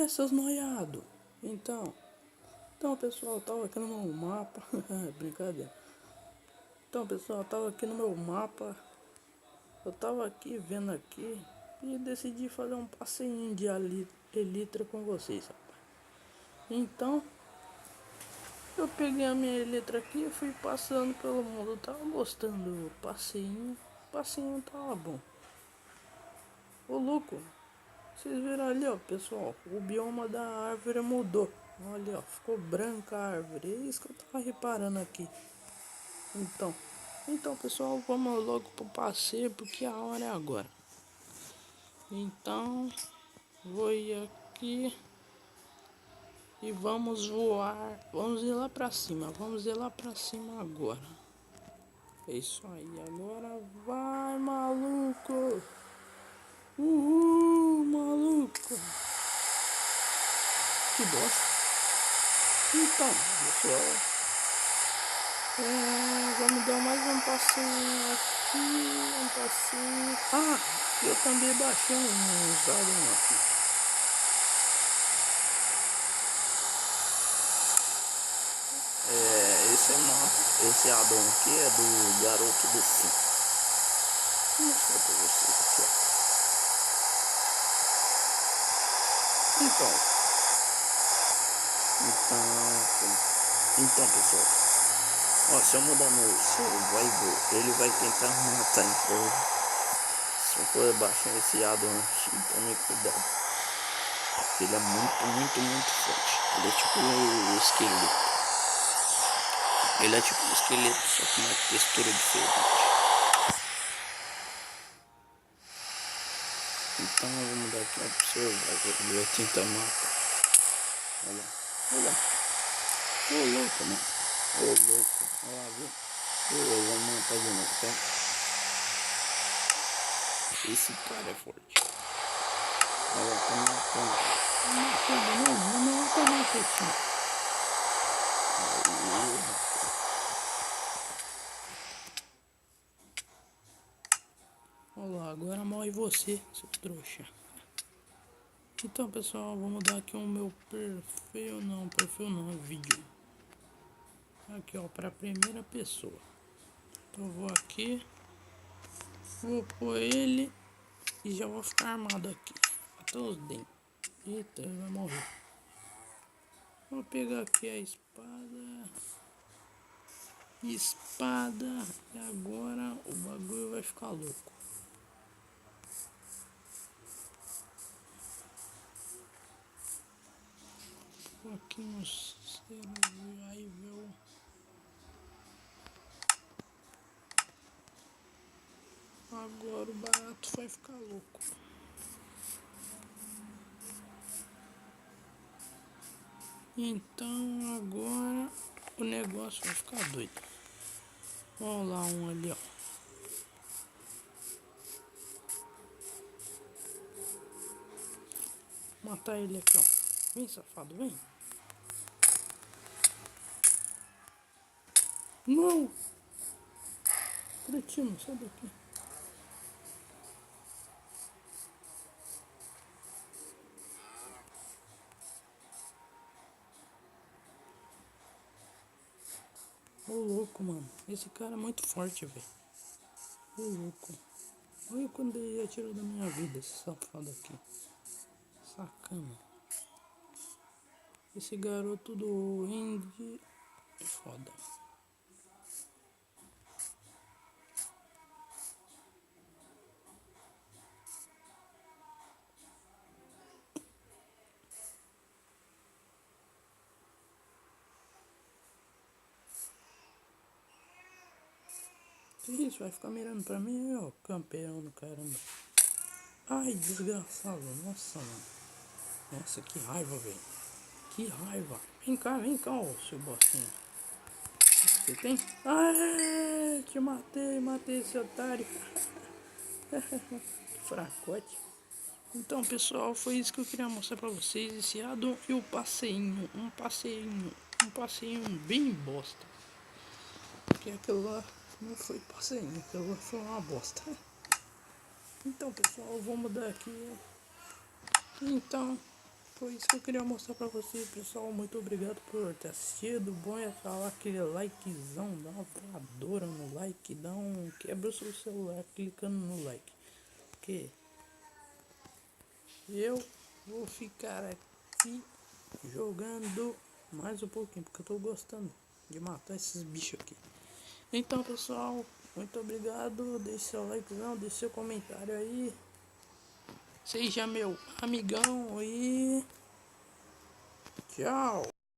Seus noiados. Então pessoal, tava aqui no meu mapa. Brincadeira. Então pessoal, tava aqui no meu mapa. Eu tava aqui vendo aqui e decidi fazer um passeio de Elytra com vocês, rapaz. Então eu peguei a minha Elytra aqui e fui passando pelo mundo. Eu tava gostando do passeio. O passeio tava bom. Ô louco, vocês viram ali, ó, pessoal, o bioma da árvore mudou. Olha, ó, ficou branca a árvore. É isso que eu tava reparando aqui. Então, pessoal, vamos logo pro passeio porque a hora é agora. Então, vou ir aqui e vamos voar. Vamos ir lá pra cima. Vamos ir lá pra cima agora. É isso aí. Agora vai, maluco. Uhul, maluco. Que bosta. Então, pessoal, vamos dar mais um passeio aqui, um passeio. Ah, eu também baixei uns addons aqui. Esse addon aqui é do Garoto do Sim. Vou mostrar pra vocês aqui, ó. Então pessoal, ó, se eu mudar meu survival, ele vai tentar matar, então se eu for baixar esse addon aqui, tome cuidado, porque ele é muito forte. Ele é tipo um esqueleto. Ele é tipo um esqueleto, só com uma textura diferente. Então eu vou mudar aqui pro survival, ele vai tentar matar. Olha. Ô louco, mano. Ô louco. Olha lá, viu? Eu vou matar de novo, tá? Esse cara é forte. Olha lá, tá matando. Não mata mais aqui. Olha lá, agora morre você, seu trouxa. Então pessoal, vou mudar aqui o meu perfil não, vídeo. Aqui ó, para primeira pessoa. Então eu vou aqui, vou pôr ele e já vou ficar armado aqui, até os dentes. Eita, ele vai morrer. Vou pegar aqui a espada. E agora o bagulho vai ficar louco. Aqui no survival. Agora o barato vai ficar louco. Então agora o negócio vai ficar doido. Olha lá um ali, ó. Matar ele aqui, ó. Vem, safado, vem. Não! Cretino, sai daqui. Ô louco, mano. Esse cara é muito forte, velho. Ô louco. Olha quando ele atirou da minha vida, esse safado aqui. Sacana. Esse garoto do Andy é foda. Que isso? Vai ficar mirando pra mim, ó. Campeão do caramba. Ai, desgraçado. Nossa, mano. Nossa, que raiva, velho. Que raiva. Vem cá, ó, seu bostinho. Você tem? Aê, te matei esse otário. Que fracote. Então, pessoal, foi isso que eu queria mostrar pra vocês. Esse addon e o passeinho. Um passeio bem bosta. Porque aquilo lá não foi passeio, aquilo lá foi uma bosta. Então, pessoal, vou mudar aqui. Então, Foi isso que eu queria mostrar pra vocês, pessoal. Muito obrigado por ter assistido. Bom é falar aquele likezão, dá uma voadora no like, quebra o seu celular clicando no like. Porque eu vou ficar aqui jogando mais um pouquinho, porque eu tô gostando de matar esses bichos aqui. Então, pessoal, muito obrigado. Deixe seu likezão, deixe seu comentário aí. Seja meu amigão e tchau.